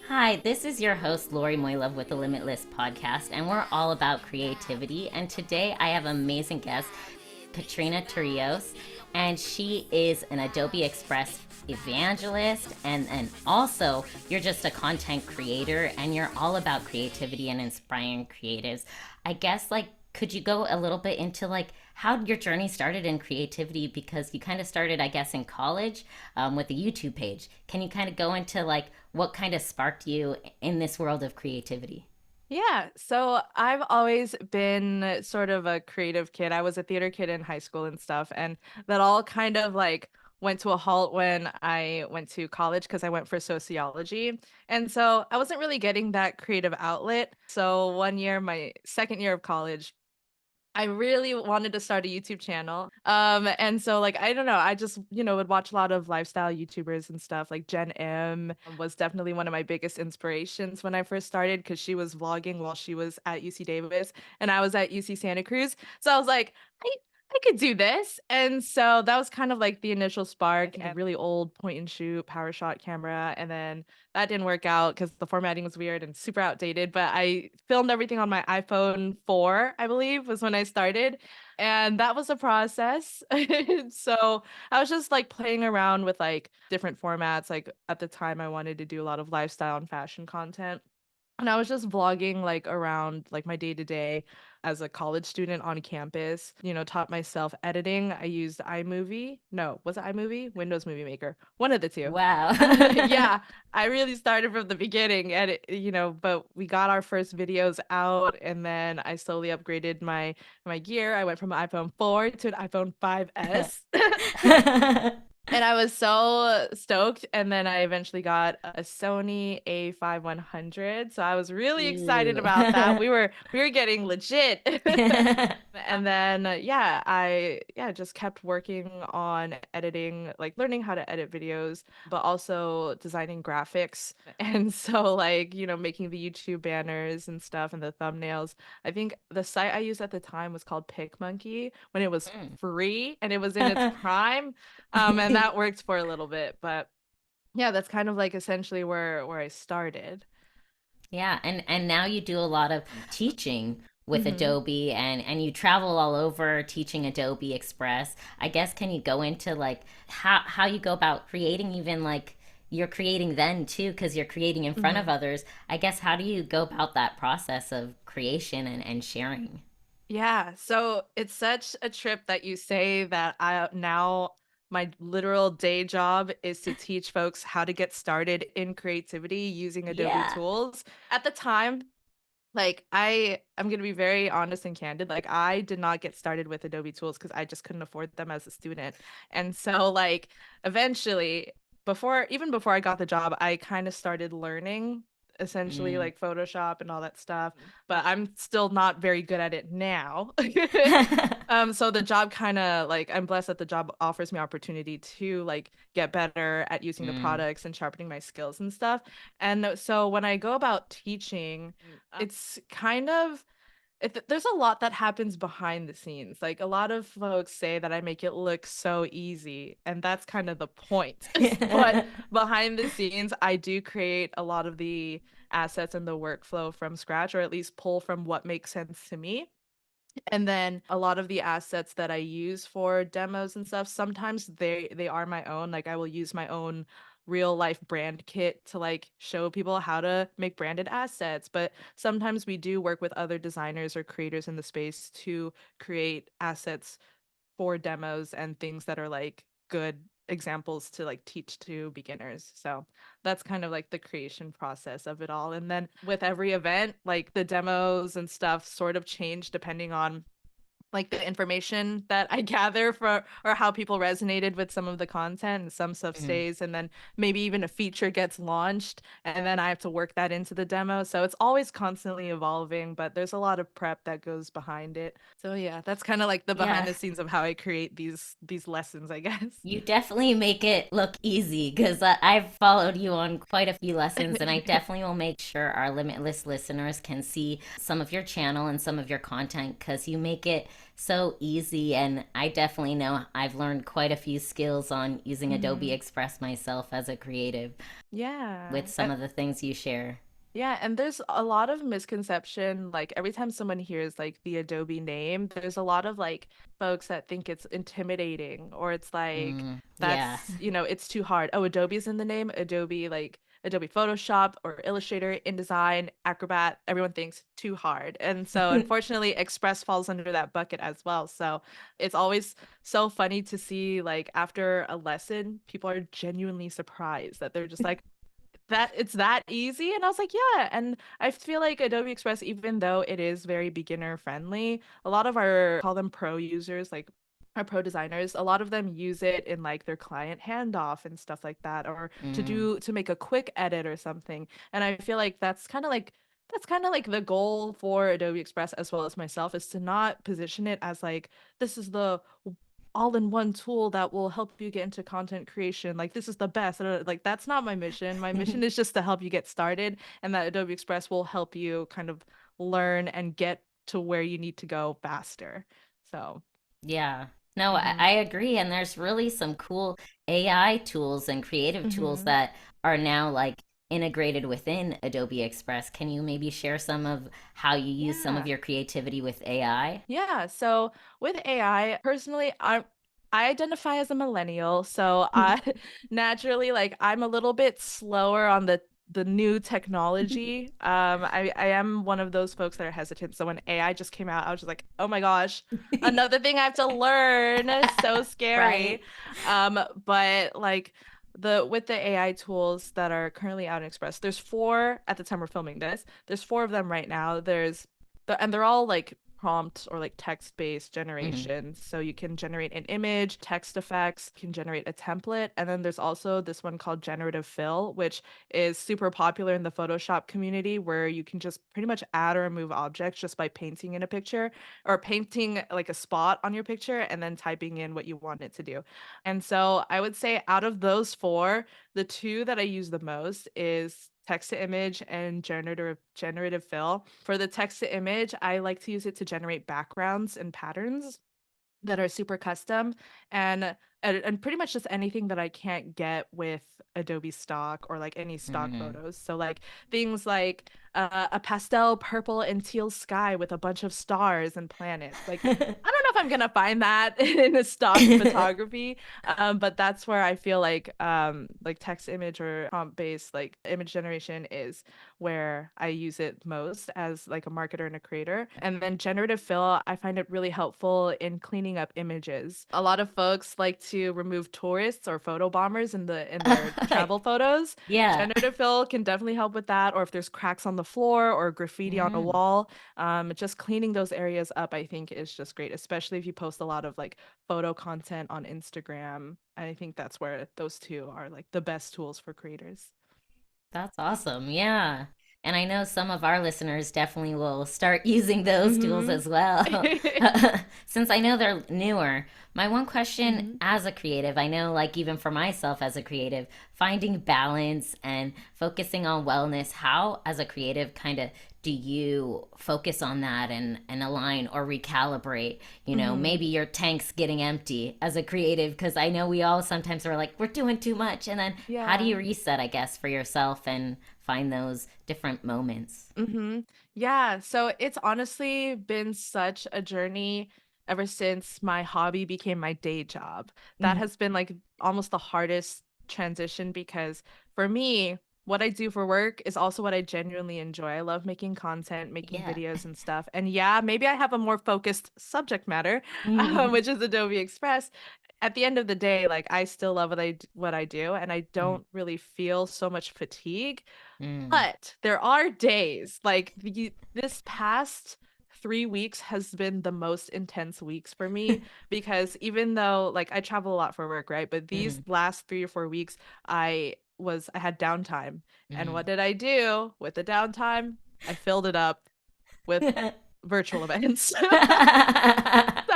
Hi, this is your host, Lori Moilov with the Limitless podcast, and we're all about creativity. And today I have an amazing guest, Katrina Torrijos, and she is an Adobe Express evangelist, and also you're just a content creator, and you're all about creativity and inspiring creatives. I guess, could you go a little bit into how your journey started in creativity, because you kind of started, I guess, in college with a YouTube page. Can you kind of go into what kind of sparked you in this world of creativity? Yeah, so I've always been sort of a creative kid. I was a theater kid in high school and stuff, and that all kind of went to a halt when I went to college because I went for sociology. And so I wasn't really getting that creative outlet. So one year, my second year of college, I really wanted to start a YouTube channel. And so I don't know, I just, would watch a lot of lifestyle YouTubers and stuff. Like Jen M was definitely one of my biggest inspirations when I first started because she was vlogging while she was at UC Davis and I was at UC Santa Cruz. So I was like, I could do this. And so that was kind of like the initial spark, and a really old point and shoot power shot camera. And then that didn't work out because the formatting was weird and super outdated. But I filmed everything on my iPhone 4, I believe, was when I started. And that was a process. So I was just playing around with different formats. Like at the time, I wanted to do a lot of lifestyle and fashion content. And I was just vlogging around my day to day as a college student on campus, taught myself editing. I used iMovie. No, was it iMovie? Windows Movie Maker. One of the two. Wow. Yeah, I really started from the beginning and but we got our first videos out and then I slowly upgraded my gear. I went from an iPhone 4 to an iPhone 5S. And I was so stoked. And then I eventually got a Sony A5100. So I was really excited Ooh. about that. We were getting legit. And then I just kept working on editing, like learning how to edit videos, but also designing graphics. And so making the YouTube banners and stuff and the thumbnails. I think the site I used at the time was called PicMonkey when it was free and it was in its prime. And that worked for a little bit, but yeah, that's kind of essentially where I started. Yeah, and now you do a lot of teaching with Hmm. Adobe, and you travel all over teaching Adobe Express. I guess, can you go into how you go about creating, even you're creating then too, because you're creating in front of Hmm. others. I guess, how do you go about that process of creation and sharing? Yeah, so it's such a trip that you say that I now my literal day job is to teach folks how to get started in creativity using Adobe Yeah. tools. At the time, I'm gonna be very honest and candid. Like I did not get started with Adobe tools because I just couldn't afford them as a student. And so eventually, before I got the job, I kind of started learning essentially Mm. Photoshop and all that stuff, but I'm still not very good at it now. So the job kind of I'm blessed that the job offers me opportunity to get better at using the Mm. products and sharpening my skills and stuff. And so when I go about teaching, it's kind of there's a lot that happens behind the scenes. Like a lot of folks say that I make it look so easy, and that's kind of the point. But behind the scenes, I do create a lot of the assets and the workflow from scratch, or at least pull from what makes sense to me. And then a lot of the assets that I use for demos and stuff, sometimes they are my own. Like I will use my own real life brand kit to show people how to make branded assets. But sometimes we do work with other designers or creators in the space to create assets for demos and things that are good examples to teach to beginners. So that's kind of the creation process of it all. And then with every event, the demos and stuff sort of change depending on the information that I gather for or how people resonated with some of the content, and some stuff Mm. stays and then maybe even a feature gets launched and then I have to work that into the demo. So it's always constantly evolving, but there's a lot of prep that goes behind it. So yeah, that's kind of the behind Yeah. the scenes of how I create these lessons, I guess. You definitely make it look easy, because I've followed you on quite a few lessons, and I definitely will make sure our Limitless listeners can see some of your channel and some of your content, because you make it so easy. And I definitely know I've learned quite a few skills on using Adobe Hmm. Express myself as a creative with Yeah. some of the things you share. Yeah, and there's a lot of misconception. Like every time someone hears like the Adobe name, there's a lot of like folks that think it's intimidating or it's like Yeah. it's too hard. Oh, Adobe's in the name. Adobe like Adobe Photoshop or Illustrator, InDesign, Acrobat, everyone thinks too hard. And so unfortunately, Express falls under that bucket as well. So it's always so funny to see like after a lesson, people are genuinely surprised that they're just like, that it's that easy. And I was like, yeah. And I feel like Adobe Express, even though it is very beginner friendly, a lot of our call them pro users, like our pro designers, a lot of them use it in like their client handoff and stuff like that, or Mm, to make a quick edit or something. And I feel like that's kind of like the goal for Adobe Express as well as myself, is to not position it as like this is the all-in-one tool that will help you get into content creation. Like this is the best. Like that's not my mission. My mission is just to help you get started, and that Adobe Express will help you kind of learn and get to where you need to go faster. So, yeah. No, I mhm. agree. And there's really some cool AI tools and creative tools Mhm. that are now like integrated within Adobe Express. Can you maybe share some of how you use some of Yeah. your creativity with AI? Yeah, so with AI, personally, I identify as a millennial, so I naturally like I'm a little bit slower on the new technology. I am one of those folks that are hesitant. So when AI just came out, I was just like, oh my gosh, another thing I have to learn. So scary. Right? But like the with the AI tools that are currently out in Express, there's four at the time we're filming this. There's four of them right now. And they're all like prompt or like text-based Hmm. generation. So you can generate an image, text effects, can generate a template. And then there's also this one called generative fill, which is super popular in the Photoshop community, where you can just pretty much add or remove objects just by painting in a picture or painting like a spot on your picture and then typing in what you want it to do. And so I would say out of those four, the two that I use the most is text to image and generative fill. For the text to image, I like to use it to generate backgrounds and patterns that are super custom, and pretty much just anything that I can't get with Adobe stock or like any stock Hmm. photos. So like things like a pastel purple and teal sky with a bunch of stars and planets. Like I don't know if I'm gonna find that in a stock photography, but that's where I feel like text image or prompt based like image generation is where I use it most as like a marketer and a creator. And then generative fill, I find it really helpful in cleaning up images. A lot of folks like to remove tourists or photo bombers in their travel photos. Yeah. Generative fill can definitely help with that, or if there's cracks on the floor or graffiti on a Mm. wall, just cleaning those areas up, I think is just great, especially if you post a lot of like photo content on Instagram. I think that's where those two are like the best tools for creators. That's awesome. Yeah. And I know some of our listeners definitely will start using those tools Mm-hmm. as well. Since I know they're newer. My one question Mm-hmm. as a creative, I know like even for myself as a creative, finding balance and focusing on wellness, how as a creative kind of do you focus on that and align or recalibrate? You know, Mm-hmm. maybe your tank's getting empty as a creative because I know we all sometimes are like, we're doing too much. And then how do Yeah. you reset, I guess, for yourself and find those different moments? Mm-hmm. Yeah. So it's honestly been such a journey ever since my hobby became my day job. That Mhm. has been like almost the hardest transition, because for me, what I do for work is also what I genuinely enjoy. I love making content, making Yeah. videos and stuff. And yeah, maybe I have a more focused subject matter, Mm. which is Adobe Express. At the end of the day, like I still love what I do, and I don't really feel so much fatigue. Mm. But there are days like this past 3 weeks has been the most intense weeks for me, because even though like I travel a lot for work, right? But these Mm. last 3 or 4 weeks, I had downtime. And Mm. what did I do with the downtime? I filled it up with virtual events. So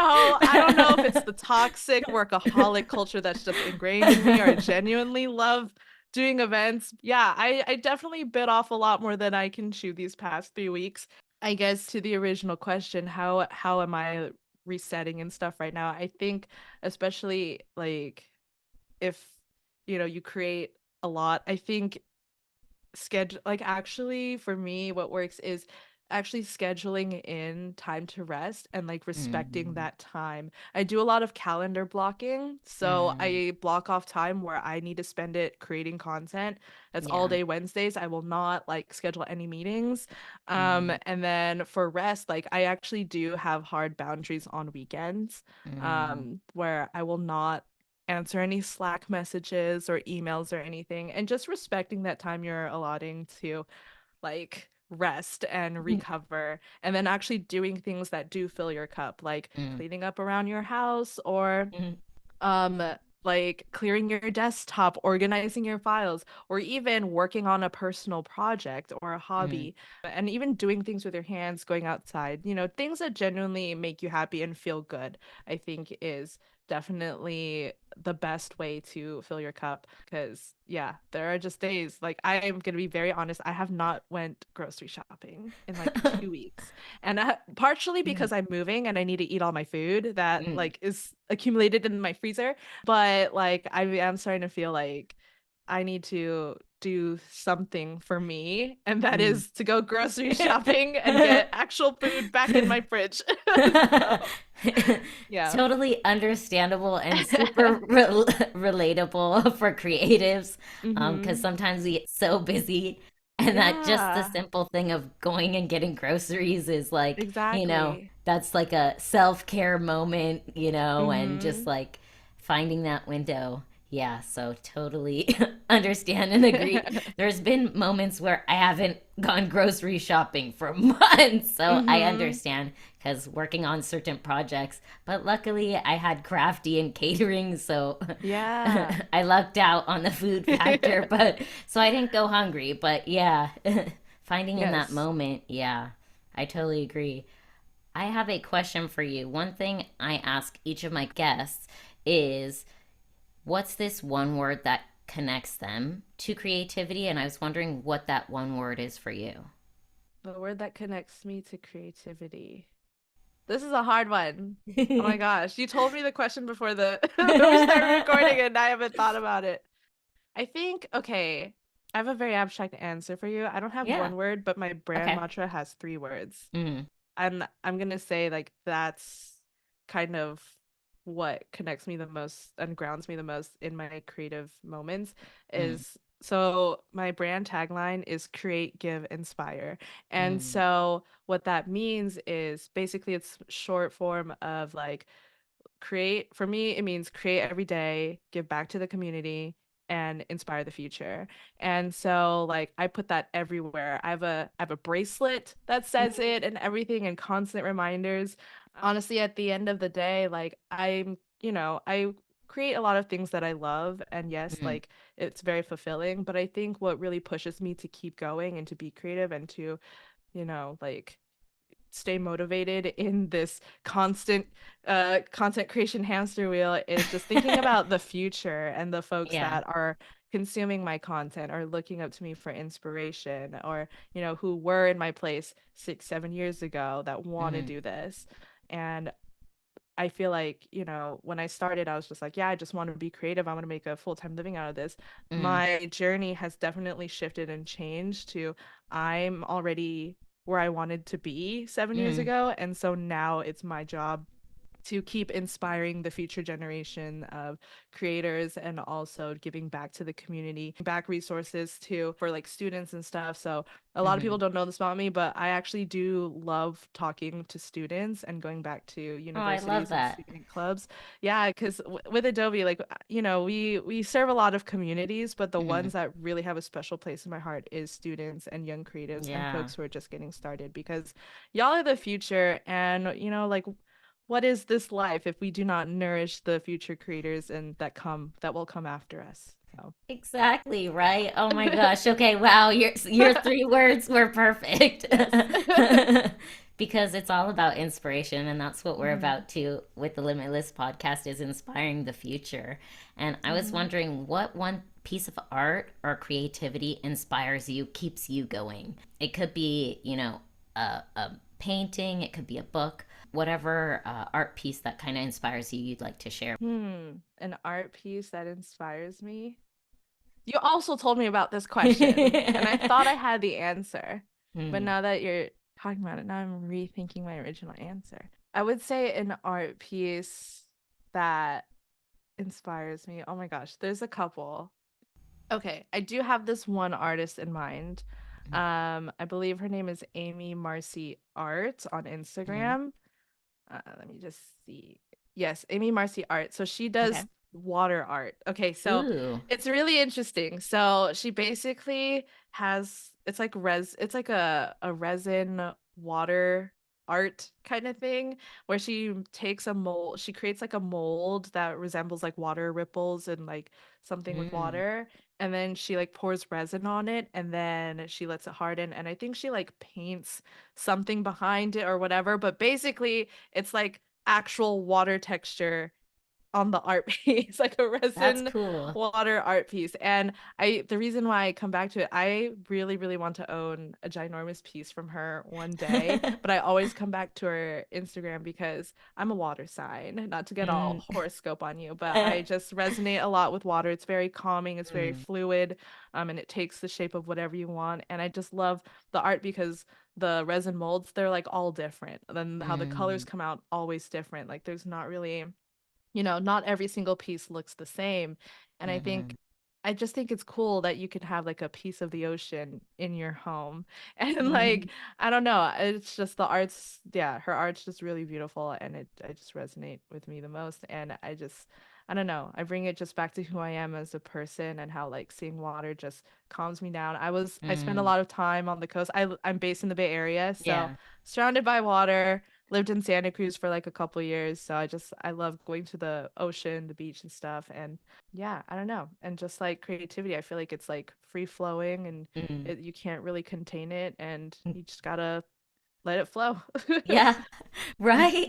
I don't know if it's the toxic workaholic culture that's just ingrained in me, or I genuinely love doing events. Yeah, I definitely bit off a lot more than I can chew these past 3 weeks. I guess to the original question, how am I resetting and stuff right now. I think especially like if you create a lot, I think schedule like actually for me what works is actually scheduling in time to rest and like respecting Mm-hmm. that time. I do a lot of calendar blocking, so Mm, I block off time where I need to spend it creating content. That's all yeah. day Wednesdays. I will not like schedule any meetings. Mm, And then for rest, like I actually do have hard boundaries on weekends, mm, where I will not answer any Slack messages or emails or anything, and just respecting that time you're allotting to like rest and mm, recover, and then actually doing things that do fill your cup, like mm, cleaning up around your house or mm, um like clearing your desktop, organizing your files, or even working on a personal project or a mm. hobby, and even doing things with your hands, going outside, things that genuinely make you happy and feel good, I think is definitely the best way to fill your cup. Because yeah, there are just days like I am gonna be very honest, I have not went grocery shopping in like 2 weeks, and partially because I'm moving and I need to eat all my food that Mm. like is accumulated in my freezer, but like I am starting to feel like I need to do something for me, and that Mm. is to go grocery shopping and get actual food back in my fridge. So, yeah. Totally understandable and super relatable for creatives, because Mm-hmm. sometimes we get so busy, and that just the Yeah, simple thing of going and getting groceries is like, exactly. that's like a self-care moment, and just Mm-hmm. like finding that window. Yeah, so totally understand and agree. There's been moments where I haven't gone grocery shopping for months, so I Mm-hmm. understand because working on certain projects. But luckily, I had crafty and catering, so Yeah. I lucked out on the food factor. But so I didn't go hungry. But yeah, finding in that Yes. moment, yeah, I totally agree. I have a question for you. One thing I ask each of my guests is, what's this one word that connects them to creativity? And I was wondering what that one word is for you. The word that connects me to creativity. This is a hard one. Oh my Yeah. gosh. You told me the question before we started recording and I haven't thought about it. I think, okay, I have a very abstract answer for you. I don't have one word, but my brand Okay. mantra has 3 words. Mm, And I'm gonna say like that's kind of what connects me the most and grounds me the most in my creative moments mm, is, so my brand tagline is create, give, inspire. And mm, so what that means is basically it's short form of like create. For me it means create every day, give back to the community, and inspire the future. And so like I put that everywhere. I have a bracelet that says mm, it and everything, and constant reminders. Honestly, at the end of the day, like I create a lot of things that I love, and yes, mm. like it's very fulfilling, but I think what really pushes me to keep going and to be creative and to like stay motivated in this constant content creation hamster wheel is just thinking about the future and the folks Yeah. that are consuming my content or looking up to me for inspiration, or who were in my place 6 7 years ago that want to Mm, do this. And I feel like, when I started, I was just like, yeah, I just want to be creative. I want to make a full-time living out of this. mm, My journey has definitely shifted and changed to I'm already where I wanted to be 7 years mm. ago. And so now it's my job to keep inspiring the future generation of creators, and also giving back to the community, back resources too for like students and stuff. So a lot of people Mhm. don't know this about me, but I actually do love talking to students and going back to Oh, I love universities and that. student clubs. Yeah, because with Adobe, like we serve a lot of communities, but the Mhm. ones that really have a special place in my heart is students and young creatives and Yeah. folks who are just getting started, because y'all are the future. And like what is this life if we do not nourish the future creators and that will come after us? So. Exactly, right? Oh my gosh. Okay, wow. Your 3 words were perfect. Yes. Because it's all about inspiration, and that's what we're Hmm. about too with the Limitless podcast, is inspiring the future. And I was Hmm. wondering, what one piece of art or creativity inspires you, keeps you going? It could be, a painting, it could be a book, whatever art piece that kind of inspires you you'd like to share. An art piece that inspires me. You also told me about this question, and I thought I had the answer. But now that you're talking about it, now I'm rethinking my original answer. I would say an art piece that inspires me. Oh my gosh, there's a couple. Okay, I do have this one artist in mind. I believe her name is Amy Marcy Art on Instagram. Let me just see. Yes, Amy Marcy Art. So she Okay. does water art. Okay, so Ooh. it's really interesting. So she basically has it's like a resin water art kind of thing where she takes a mold, she creates like a mold that resembles like water ripples and like something with Mm. water, and then she like pours resin on it and then she lets it harden, and I think she like paints something behind it or whatever, but basically it's like actual water texture on the art piece, like a That's resin cool. water art piece. And the reason why I come back to it, I really, really want to own a ginormous piece from her one day. But I always come back to her Instagram because I'm a water sign, not to get all Mm. horoscope on you, but I just resonate a lot with water. It's very calming, it's very Mm. fluid, and it takes the shape of whatever you want. And I just love the art because the resin molds, they're like all different. Then how the colors Mm. come out always different. Like there's not really, not every single piece looks the same. And Mhm. I just think it's cool that you can have like a piece of the ocean in your home. And like, Mhm. I don't know, it's just the art's, yeah, her art's just really beautiful, and I just resonate with me the most. And I don't know, I bring it just back to who I am as a person and how like seeing water just calms me down. I spend a Mm. lot of time on the coast. I'm based in the Bay Area, so Yeah. surrounded by water. Lived in Santa Cruz for like a couple years, so I love going to the ocean, the beach and stuff. And yeah, I don't know. And just like creativity, I feel like it's like free flowing, and Mm. you can't really contain it, and you just gotta let it flow. Yeah, right.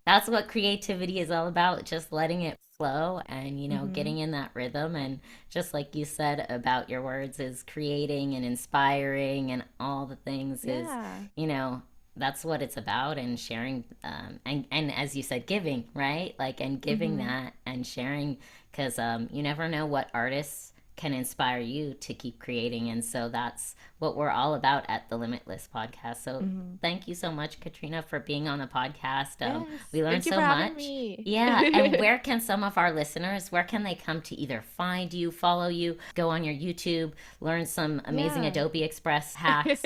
That's what creativity is all about, just letting it flow and, Mm-hmm. getting in that rhythm. And just like you said about your words, is creating and inspiring and all the things is, Yeah. you know, that's what it's about, and sharing, and as you said, giving, right? Like, and giving Mm-hmm. that and sharing, because you never know what artists can inspire you to keep creating. And so that's what we're all about at the Limitless podcast. So Mm-hmm. thank you so much, Katrina, for being on the podcast. Yes. We learned Thank you for so having much. me. Yeah, and where can some of our listeners, where can they come to either find you, follow you, go on your YouTube, learn some amazing Yeah. Adobe Express hacks?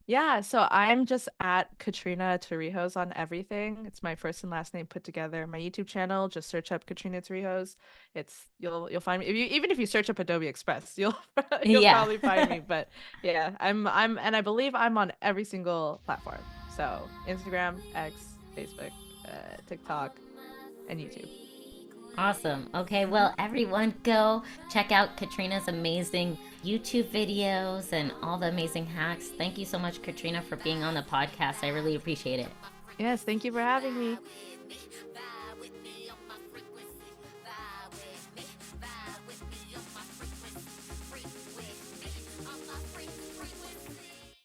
Yeah, so I'm just at Katrina Torrijos on everything. It's my first and last name put together. My YouTube channel, just search up Katrina Torrijos. It's you'll find me. If you even if you search up Adobe Express, you'll you'll Yeah. probably find me. But yeah, I'm and I believe I'm on every single platform. So Instagram, X, Facebook, TikTok, and YouTube. Awesome. Okay, Hmm. well, everyone go check out Katrina's amazing YouTube videos and all the amazing hacks. Thank you so much, Katrina, for being on the podcast. I really appreciate it. Yes, thank you for having me.